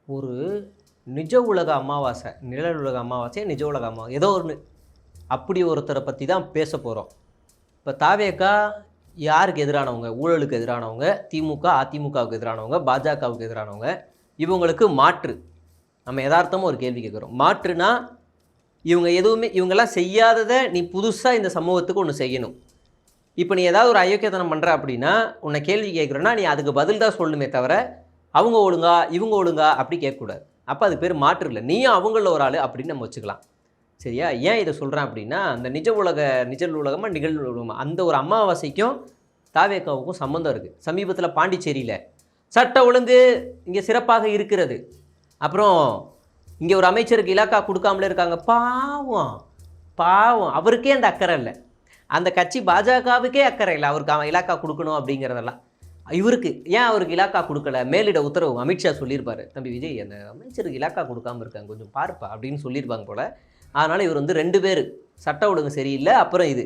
ஒரு நிஜ உலக அமாவாசை, நிழல் உலக அமாவாசை, நிஜ உலக அமாவாசை ஏதோ ஒண்ணு. அப்படி ஒருத்தர பத்தி தான் பேச போறோம். இப்ப தாவேகா யாருக்கு எதிரானவங்க? ஊழலுக்கு எதிரானவங்க, திமுக, அதிமுகவுக்கு எதிரானவங்க, பாஜகவுக்கு எதிரானவங்க. இவங்களுக்கு மாற்று. நம்ம எதார்த்தமா ஒரு கேள்வி கேட்குறோம். மாற்றுனா, இவங்கெல்லாம் செய்யாதத நீ புதுசா இந்த சமூகத்துக்கு ஒண்ணு செய்யணும். இப்ப நீ ஏதாவது ஒரு அயோக்கியத்தனம் பண்ற அப்படின்னா, உன்னை கேள்வி கேட்குறேன்னா, நீ அதுக்கு பதில் தான் சொல்லணுமே தவிர, அவங்க ஒழுங்கா, இவங்க ஒழுங்கா அப்படி கேட்கக்கூடாது. அப்ப அதுக்கு பேர் மாற்று இல்ல. நீயும் அவங்கள்ல ஒரு ஆளு அப்படின்னு நம்ம வச்சுக்கலாம். சரியா? ஏன் இத சொல்றேன் அப்படின்னா, அந்த நிஜ உலகமா, நிகழ் உலகமா அந்த ஒரு அமாவாசைக்கும் தாவேகாவுக்கும் சம்மந்தம் இருக்கு. சமீபத்தில பாண்டிச்சேரியில சட்ட ஒழுங்கு இங்க சிறப்பாக இருக்கிறது. அப்புறம் இங்க ஒரு அமைச்சருக்கு இலாக்கா குடுக்காமலே இருக்காங்க. பாவம், பாவம். அவருக்கே அந்த அக்கறை இல்ல. அந்த கட்சி பாஜகவுக்கே அக்கறை இல்ல. அவருக்கு அவன் இலாக்கா குடுக்கணும் அப்படிங்கிறதெல்லாம். இவருக்கு ஏன் அவருக்கு இலாக்கா குடுக்கல? மேலிட உத்தரவு அமித்ஷா சொல்லியிருப்பாரு. "தம்பி விஜய், அந்த அமைச்சருக்கு இலாக்கா குடுக்காம இருக்காங்க. கொஞ்சம் பாருப்பா" அப்படின்னு சொல்லியிருப்பாங்க போல. அதனால இவர் வந்து 2 பேரு. சட்ட ஒழுங்கு சரியில்ல. அப்புறம் இது.